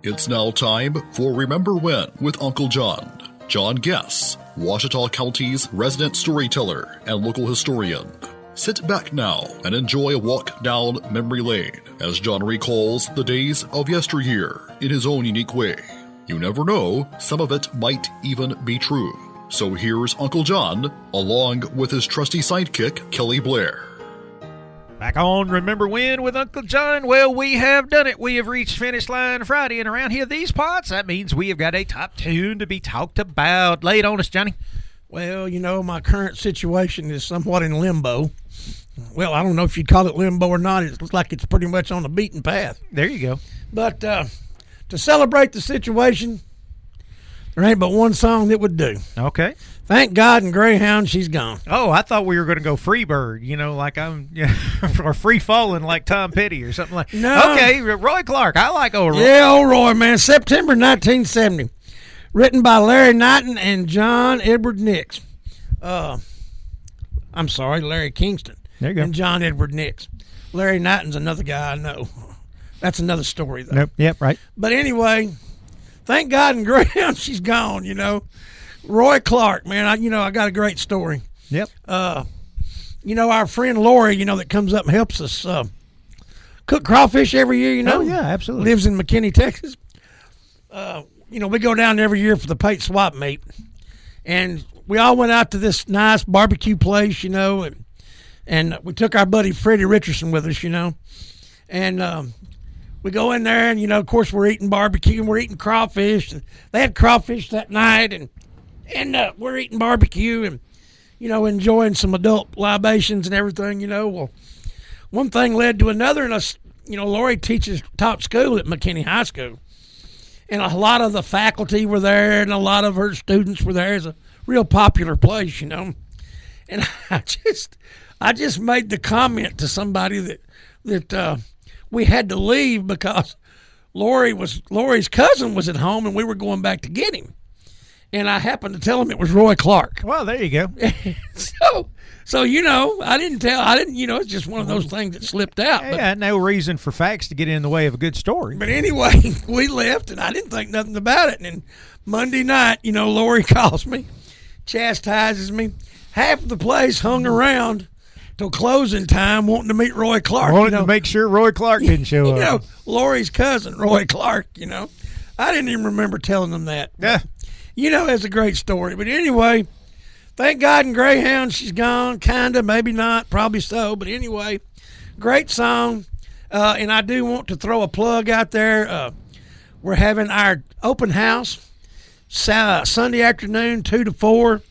It's now time for Remember When with Uncle John. John Guess, Ouachita County's resident storyteller and local historian. Sit back now and enjoy a walk down memory lane as John recalls the days of yesteryear in his own unique way. You never know, some of it might even be true. So here's Uncle John, along with his trusty sidekick, Kelly Blair. Back on Remember When with Uncle John. Well, we have done it. We have reached finish line Friday, and around here, these parts, that means we have got a top tune to be talked about. Lay it on us, Johnny. Well, you know, my current situation is somewhat in limbo. Well, I don't know if you'd call it limbo or not. It looks like it's pretty much on the beaten path. There you go. But to celebrate the situation, there ain't but one song that would do. Okay. Thank God and Greyhound, she's gone. Oh, I thought we were going to go Freebird, you know, like or Free Falling like Tom Petty or something like that. No. Okay, Roy Clark. I like old Roy. Yeah, old Roy, man. September 1970. Written by Larry Knighton and John Edward Nix. I'm sorry, Larry Kingston. There you go. And John Edward Nix. Larry Knighton's another guy I know. That's another story, though. Nope. Yep, right. But anyway, thank God and Greyhound, she's gone, you know. Roy Clark, man, I got a great story. Yep. You know, our friend Lori, you know, that comes up and helps us cook crawfish every year, you know. Oh, yeah, absolutely. Lives in McKinney, Texas. You know, we go down every year for the Pate Swap Meet. And we all went out to this nice barbecue place, you know, and we took our buddy Freddie Richardson with us, you know. And we go in there and, you know, of course, we're eating barbecue and we're eating crawfish. And they had crawfish that night and we're eating barbecue and, you know, enjoying some adult libations and everything, you know. Well, one thing led to another, and, you know, Lori taught school at McKinney High School. And a lot of the faculty were there and a lot of her students were there. It's a real popular place, you know. And I just made the comment to somebody that we had to leave because Lori's cousin was at home and we were going back to get him. And I happened to tell him it was Roy Clark. Well, there you go. So you know, I didn't, you know, it's just one of those things that slipped out. But, yeah, no reason for facts to get in the way of a good story. But anyway, we left, and I didn't think nothing about it. And then Monday night, you know, Lori calls me, chastises me. Half of the place hung around till closing time wanting to meet Roy Clark. Wanted to make sure Roy Clark didn't show up. You know, Lori's cousin, Roy Clark, you know. I didn't even remember telling them that. Yeah. You know, it's a great story. But anyway, thank God and Greyhound, she's gone. Kind of, maybe not, probably so. But anyway, great song. And I do want to throw a plug out there. We're having our open house Sunday afternoon, 2 to 4,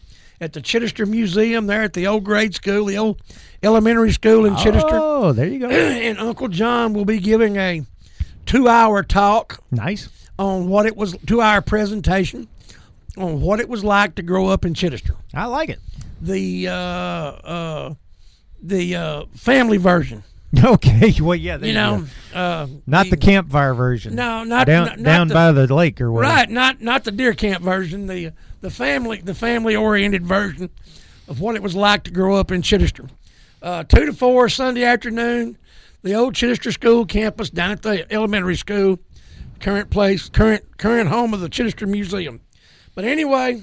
at the Chittister Museum there at the old grade school, the old elementary school in Chittister. Oh, there you go. And Uncle John will be giving a 2-hour talk. Nice. On what it was, 2-hour presentation on what it was like to grow up in Chittister. I like it. The family version. Okay, well, yeah, you know, not the campfire version. No, not down by the lake or whatever. Right, not the deer camp version. The family oriented version of what it was like to grow up in Chittister. 2 to 4 Sunday afternoon, the old Chittister School campus down at the elementary school, current home of the Chittister Museum. But anyway,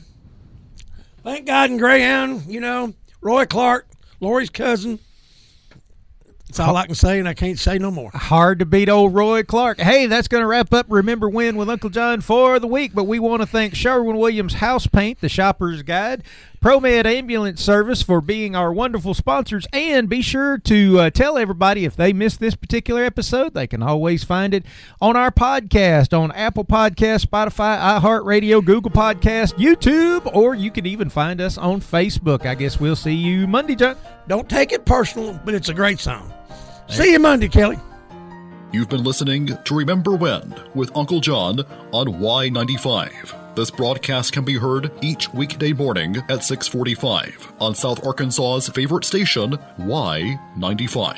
thank God and Greyhound, you know, Roy Clark, Lori's cousin. That's all I can say, and I can't say no more. Hard to beat old Roy Clark. Hey, that's going to wrap up Remember When with Uncle John for the week, but we want to thank Sherwin-Williams House Paint, the Shopper's Guide, ProMed Ambulance Service for being our wonderful sponsors, and be sure to tell everybody if they missed this particular episode, they can always find it on our podcast, on Apple Podcasts, Spotify, iHeartRadio, Google Podcasts, YouTube, or you can even find us on Facebook. I guess we'll see you Monday, John. Don't take it personal, but it's a great song. See you Monday, Kelly. You've been listening to Remember When with Uncle John on Y95. This broadcast can be heard each weekday morning at 6:45 on South Arkansas's favorite station, Y95.